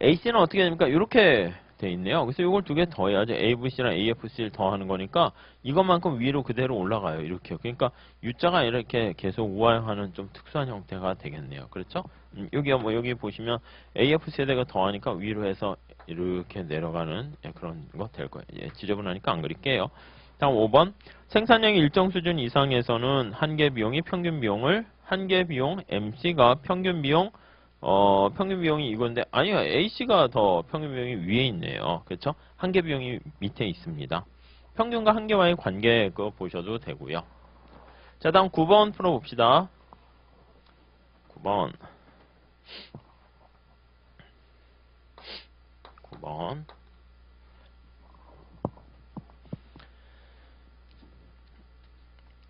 AC는 어떻게 됩니까? 이렇게 돼 있네요. 그래서 이걸 두 개 더해야죠. AVC랑 AFC를 더하는 거니까 이것만큼 위로 그대로 올라가요. 이렇게요. 그러니까 U자가 이렇게 계속 우하향하는 좀 특수한 형태가 되겠네요. 그렇죠? 여기 보시면 AFC에다가 더하니까 위로 해서 이렇게 내려가는 그런 거 될 거예요. 지저분하니까 안 그릴게요. 다음 5번 생산량이 일정 수준 이상에서는 한계 비용이 평균 비용을 한계 비용 MC가 평균 비용 평균 비용이 이건데 아니요. AC가 더 평균 비용이 위에 있네요. 그렇죠? 한계 비용이 밑에 있습니다. 평균과 한계와의 관계 그거 보셔도 되고요. 자, 다음 9번 풀어 봅시다. 9번.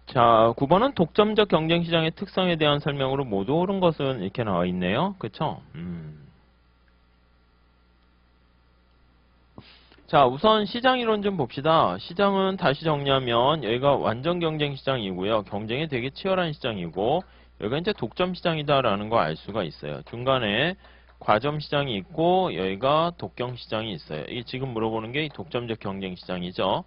자, 9번은 독점적 경쟁시장의 특성에 대한 설명으로 모두 옳은 것은 이렇게 나와 있네요. 그쵸? 자, 우선 시장 이론 좀 봅시다. 시장은 다시 정리하면 여기가 완전 경쟁 시장이고요. 경쟁이 되게 치열한 시장이고 여기가 이제 독점 시장이다라는 거 알 수가 있어요. 중간에 과점 시장이 있고 여기가 독경 시장이 있어요. 이게 지금 물어보는 게 독점적 경쟁 시장이죠.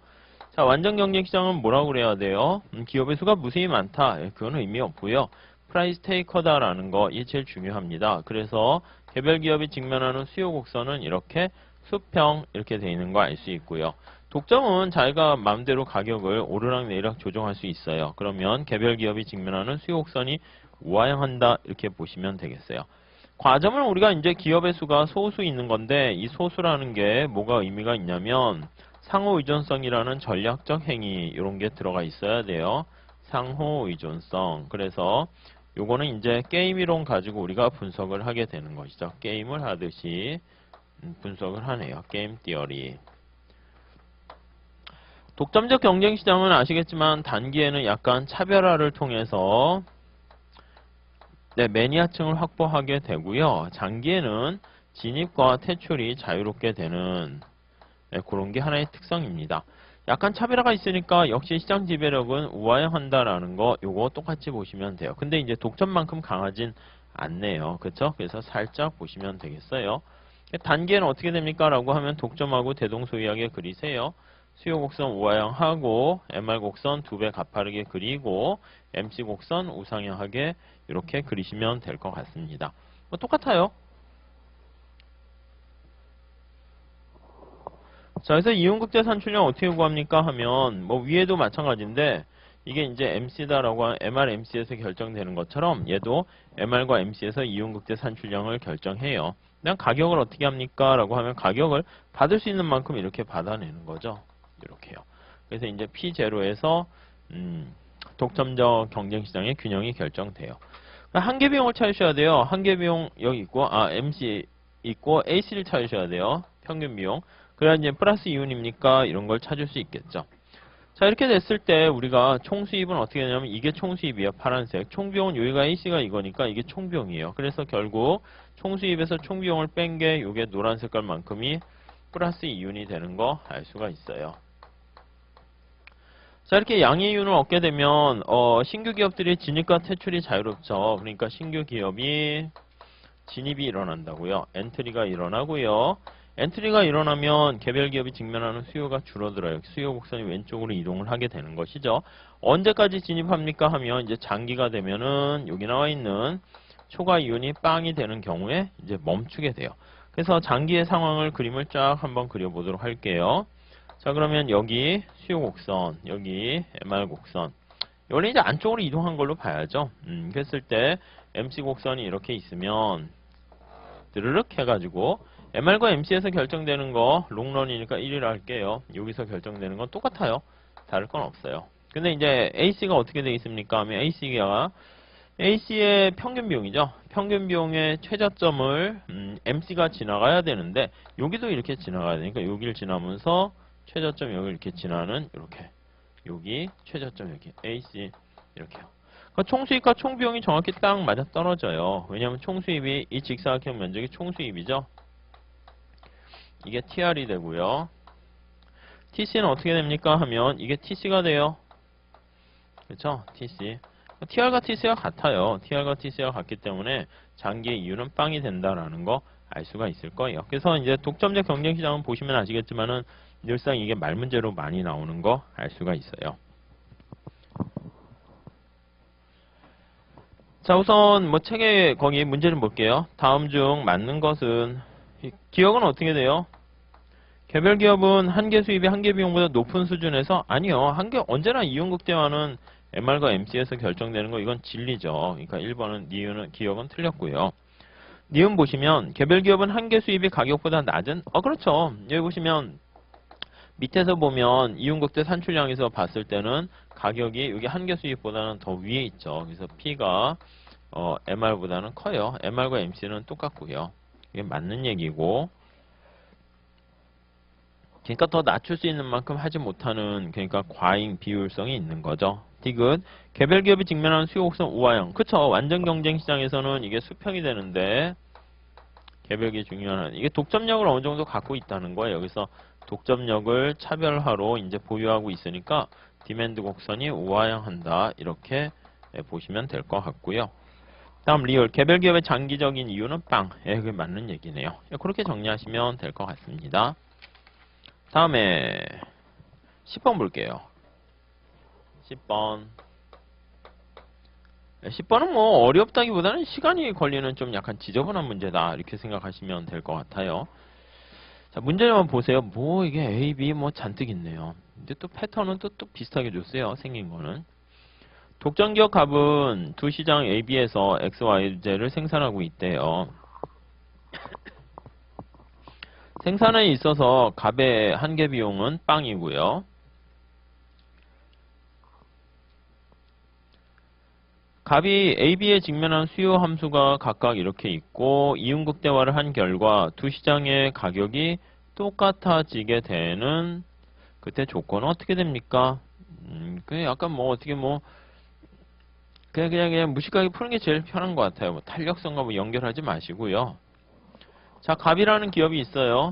자, 완전 경쟁 시장은 뭐라고 그래야 돼요? 기업의 수가 무수히 많다. 예, 그건 의미 없고요. 프라이스 테이커다라는 거, 이게 제일 중요합니다. 그래서 개별 기업이 직면하는 수요 곡선은 이렇게 수평 이렇게 돼 있는 거 알 수 있고요. 독점은 자기가 마음대로 가격을 오르락내리락 조정할 수 있어요. 그러면 개별 기업이 직면하는 수요 곡선이 우하향한다 이렇게 보시면 되겠어요. 과점은 우리가 이제 기업의 수가 소수 있는 건데 이 소수라는 게 뭐가 의미가 있냐면 상호 의존성이라는 전략적 행위 이런 게 들어가 있어야 돼요. 상호 의존성. 그래서 요거는 이제 게임 이론 가지고 우리가 분석을 하게 되는 것이죠. 게임을 하듯이 분석을 하네요. 게임 티어리. 독점적 경쟁 시장은 아시겠지만 단기에는 약간 차별화를 통해서 매니아층을 확보하게 되고요. 장기에는 진입과 퇴출이 자유롭게 되는 그런 게 하나의 특성입니다. 약간 차별화가 있으니까 역시 시장 지배력은 우하향한다라는 거 요거 똑같이 보시면 돼요. 근데 이제 독점만큼 강하진 않네요. 그렇죠? 그래서 살짝 보시면 되겠어요. 단기에는 어떻게 됩니까? 라고 하면 독점하고 대동소이하게 그리세요. 수요 곡선 우하향하고 MR 곡선 2배 가파르게 그리고 MC 곡선 우상향하게 이렇게 그리시면 될 것 같습니다. 똑같아요. 자, 그래서 이윤극제 산출량 어떻게 구합니까? 하면 뭐 위에도 마찬가지인데 이게 이제 MC다라고 하는 MR, MC에서 결정되는 것처럼 얘도 MR과 MC에서 이윤극제 산출량을 결정해요. 그냥 가격을 어떻게 합니까? 라고 하면 가격을 받을 수 있는 만큼 이렇게 받아내는 거죠. 이렇게요. 그래서 이제 P0에서 독점적 경쟁시장의 균형이 결정돼요. 한계 비용을 찾으셔야 돼요. 한계 비용 여기 있고 MC 있고 AC를 찾으셔야 돼요. 평균 비용. 그래야 이제 플러스 이윤입니까? 이런 걸 찾을 수 있겠죠. 자, 이렇게 됐을 때 우리가 총수입은 어떻게 되냐면 이게 총수입이에요. 파란색. 총비용은 여기가 AC가 이거니까 이게 총비용이에요. 그래서 결국 총수입에서 총비용을 뺀 게 이게 노란 색깔만큼이 플러스 이윤이 되는 거 알 수가 있어요. 자, 이렇게 양의 이윤을 얻게 되면 신규 기업들이 진입과 퇴출이 자유롭죠. 그러니까 신규 기업이 진입이 일어난다고요. 엔트리가 일어나고요. 엔트리가 일어나면 개별 기업이 직면하는 수요가 줄어들어요. 수요 곡선이 왼쪽으로 이동을 하게 되는 것이죠. 언제까지 진입합니까? 하면 이제 장기가 되면은 여기 나와 있는 초과 이윤이 빵이 되는 경우에 이제 멈추게 돼요. 그래서 장기의 상황을 그림을 쫙 한번 그려보도록 할게요. 자, 그러면 여기 수요 곡선, 여기 MR 곡선. 원래 이제 안쪽으로 이동한 걸로 봐야죠. 그랬을 때 MC 곡선이 이렇게 있으면 드르륵 해가지고 MR과 MC에서 결정되는 거 롱런이니까 1위라 할게요. 여기서 결정되는 건 똑같아요. 다를 건 없어요. 근데 이제 AC가 어떻게 되어 있습니까? 하면 AC의 평균 비용이죠. 평균 비용의 최저점을 MC가 지나가야 되는데 여기도 이렇게 지나가야 되니까 여기를 지나면서 최저점 여기 이렇게 지나는 이렇게 여기 최저점 여기 AC 이렇게요. 그러니까 총수입과 총비용이 정확히 딱 맞아 떨어져요. 왜냐하면 총수입이 이 직사각형 면적이 총수입이죠. 이게 TR이 되고요. TC는 어떻게 됩니까? 하면 이게 TC가 돼요. 그렇죠? TC. TR과 TC가 같아요. TR과 TC가 같기 때문에 장기의 이유는 빵이 된다라는 거 알 수가 있을 거예요. 그래서 이제 독점적 경쟁시장은 보시면 아시겠지만은 늘상 이게 말문제로 많이 나오는 거 알 수가 있어요. 자, 우선 뭐 책에 거기 문제를 볼게요. 다음 중 맞는 것은 기업은 어떻게 돼요? 개별 기업은 한계 수입이 한계 비용보다 높은 수준에서 아니요. 언제나 이윤 극대화는 MR과 MC에서 결정되는 거 이건 진리죠. 그러니까 1번은 니은은 기업은 틀렸고요. 니은 보시면 개별 기업은 한계 수입이 가격보다 낮은 그렇죠. 여기 보시면 밑에서 보면 이윤극대 산출량에서 봤을 때는 가격이 여기 한계 수입보다는 더 위에 있죠. 그래서 P가 MR보다는 커요. MR과 MC는 똑같고요. 이게 맞는 얘기고 그러니까 더 낮출 수 있는 만큼 하지 못하는 그러니까 과잉 비효율성이 있는 거죠. 디귿 개별 기업이 직면하는 수요 곡선 우하형. 그쵸. 완전 경쟁 시장에서는 이게 수평이 되는데 개별 기업이 중요한 이게 독점력을 어느 정도 갖고 있다는 거예요. 여기서 독점력을 차별화로 이제 보유하고 있으니까 디맨드 곡선이 우하향한다. 이렇게 보시면 될 것 같고요. 다음 리얼 개별 기업의 장기적인 이유는 빵. 그게 맞는 얘기네요. 그렇게 정리하시면 될 것 같습니다. 다음에 10번 볼게요. 10번. 10번은 뭐 어렵다기보다는 시간이 걸리는 좀 약간 지저분한 문제다 이렇게 생각하시면 될 것 같아요. 자, 문제를 한번 보세요. 뭐 이게 A, B 뭐 잔뜩 있네요. 근데 또 패턴은 또 비슷하게 줬어요. 생긴 거는. 독점기업 갑은 두 시장 A, B에서 X, Y제를 생산하고 있대요. 생산에 있어서 갑의 한계 비용은 빵이고요. 갑이 A, B에 직면한 수요 함수가 각각 이렇게 있고 이윤극대화를 한 결과 두 시장의 가격이 똑같아지게 되는 그때 조건은 어떻게 됩니까? 그 약간 뭐 어떻게 뭐 그냥 무식하게 푸는 게 제일 편한 것 같아요. 뭐 탄력성과 뭐 연결하지 마시고요. 자, 갑이라는 기업이 있어요.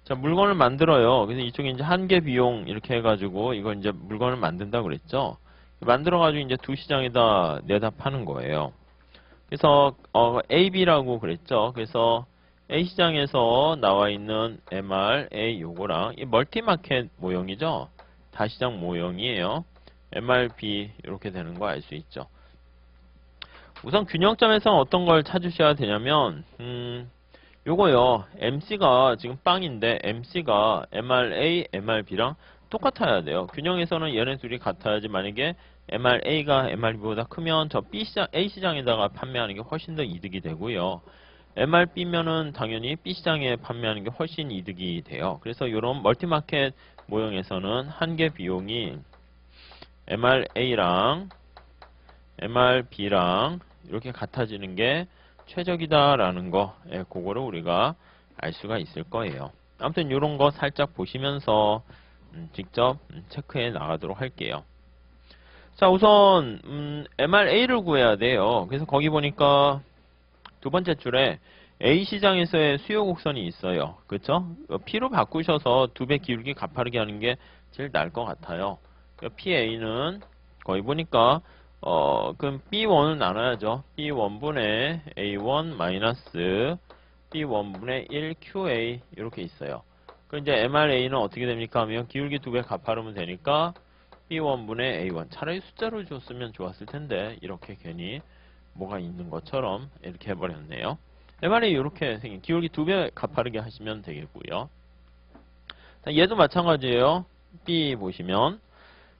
자, 물건을 만들어요. 그래서 이쪽에 이제 한계 비용 이렇게 해가지고 이거 이제 물건을 만든다고 그랬죠. 만들어가지고 이제 두 시장에다 내다 파는 거예요. 그래서 A, B라고 그랬죠. 그래서 A 시장에서 나와 있는 MR, A 요거랑 이 멀티마켓 모형이죠. 다시장 모형이에요. MRB 이렇게 되는 거 알 수 있죠. 우선 균형점에서 어떤 걸 찾으셔야 되냐면 요거요. MC가 지금 빵인데 MC가 MRA, MRB랑 똑같아야 돼요. 균형에서는 얘네 둘이 같아야지 만약에 MRA가 MRB보다 크면 저 B시장, A시장에다가 판매하는 게 훨씬 더 이득이 되고요. MRB면은 당연히 B시장에 판매하는 게 훨씬 이득이 돼요. 그래서 이런 멀티마켓 모형에서는 한계 비용이 MRA랑 MRB랑 이렇게 같아지는 게 최적이다라는 거, 그거를 우리가 알 수가 있을 거예요. 아무튼 이런 거 살짝 보시면서 직접 체크해 나가도록 할게요. 자, 우선 MRA를 구해야 돼요. 그래서 거기 보니까 두 번째 줄에 A 시장에서의 수요 곡선이 있어요. 그렇죠? P로 바꾸셔서 두 배 기울기 가파르게 하는 게 제일 나을 것 같아요. PA는 거기 보니까 그럼 B1을 나눠야죠. B1분의 A1 마이너스 B1분의 1 QA 이렇게 있어요. 그럼 이제 MRA는 어떻게 됩니까? 하면 기울기 두 배 가파르면 되니까 B1분의 A1 차라리 숫자로 줬으면 좋았을 텐데 이렇게 괜히 뭐가 있는 것처럼 이렇게 해버렸네요. MRA 이렇게 생긴 기울기 두 배 가파르게 하시면 되겠고요. 얘도 마찬가지예요. B 보시면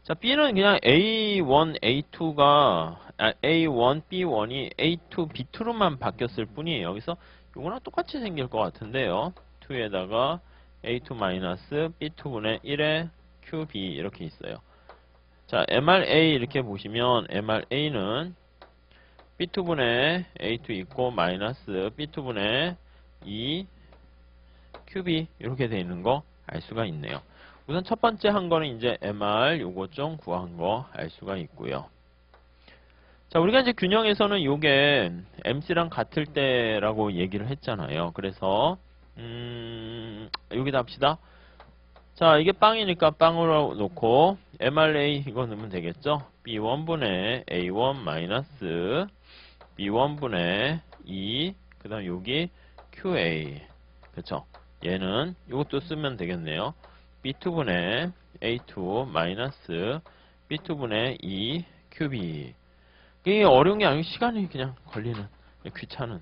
자, B는 그냥 A1, A2가 A1, B1이 A2, B2로만 바뀌었을 뿐이에요. 여기서 이거랑 똑같이 생길 것 같은데요. 2에다가 A2 마이너스 B2분의 1에 QB 이렇게 있어요. 자, MRA 이렇게 보시면 MRA는 B2분의 A2 있고 마이너스 B2분의 2 QB 이렇게 돼 있는 거 알 수가 있네요. 우선 첫 번째 한 거는 이제 MR 요거 좀 구한 거 알 수가 있고요. 자, 우리가 이제 균형에서는 요게 MC랑 같을 때라고 얘기를 했잖아요. 그래서 여기다 합시다. 자, 이게 빵이니까 빵으로 놓고 MRA 이거 넣으면 되겠죠? B1분의 A1 마이너스 B1분의 2 그 다음 여기 QA 그쵸? 얘는 이것도 쓰면 되겠네요. B2분의 A2 마이너스 B2분의 2 QB 이게 어려운 게 아니고 시간이 그냥 걸리는 귀찮은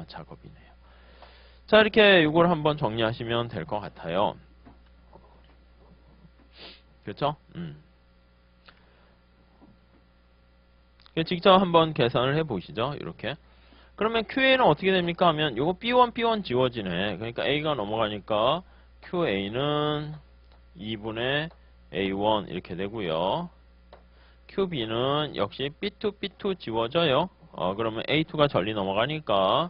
작업이네요. 자, 이렇게 이걸 한번 정리하시면 될 것 같아요. 그렇죠? 직접 한번 계산을 해 보시죠. 이렇게. 그러면 QA는 어떻게 됩니까? 하면 요거 B1 지워지네. 그러니까 A가 넘어가니까 QA는 2분의 A1 이렇게 되고요. QB는 역시 B2 지워져요. 그러면 A2가 전리 넘어가니까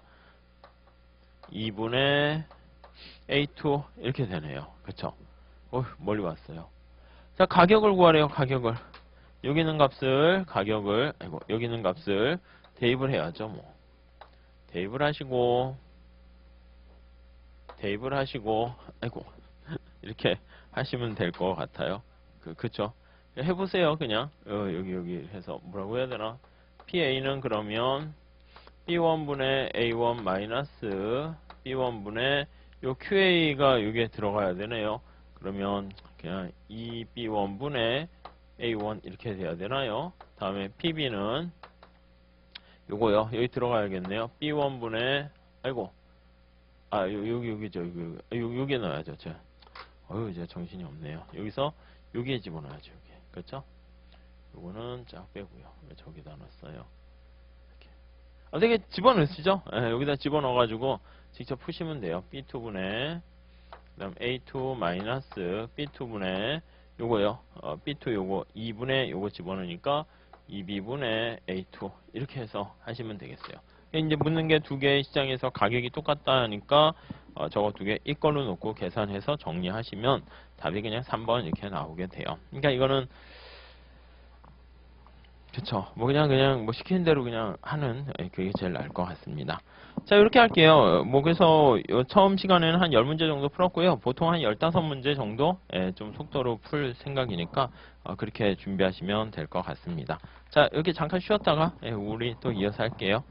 2분의 A2 이렇게 되네요. 그쵸? 멀리 왔어요. 자, 가격을 구하래요. 가격을. 여기 있는 값을 여기 있는 값을 대입을 해야죠. 뭐. 대입을 하시고 이렇게 하시면 될 것 같아요. 그쵸? 해보세요. 그냥 여기 해서 뭐라고 해야 되나? PA는 그러면 B1분의 A1 마이너스 B1분의 요 QA가 여기에 들어가야 되네요. 그러면 그냥 2B1분의 A1 이렇게 돼야 되나요? 다음에 PB는 요거요. 여기 들어가야겠네요. B1분의 아이고. 여기죠. 여기 넣어야죠. 이제 정신이 없네요. 여기서 여기에 집어넣어야죠. 여기. 그렇죠? 요거는 쫙 빼고요. 왜 저기다 넣었어요? 되게 집어넣으시죠? 여기다 집어넣어가지고 직접 푸시면 돼요. B2분의 그 다음 A2 마이너스 B2분의 요거요. B2 요거 2분의 요거 집어넣으니까 2B분의 A2 이렇게 해서 하시면 되겠어요. 이제 묻는 게 두 개의 시장에서 가격이 똑같다 하니까 저거 두 개 이걸로 놓고 계산해서 정리하시면 답이 그냥 3번 이렇게 나오게 돼요. 그러니까 이거는 그쵸. 뭐 그냥 뭐 시키는 대로 그냥 하는 그게 제일 나을 것 같습니다. 자, 이렇게 할게요. 뭐 그래서 처음 시간에는 한 10문제 정도 풀었고요. 보통 한 15문제 정도 좀 속도로 풀 생각이니까 그렇게 준비하시면 될 것 같습니다. 자, 여기 잠깐 쉬었다가 우리 또 이어서 할게요.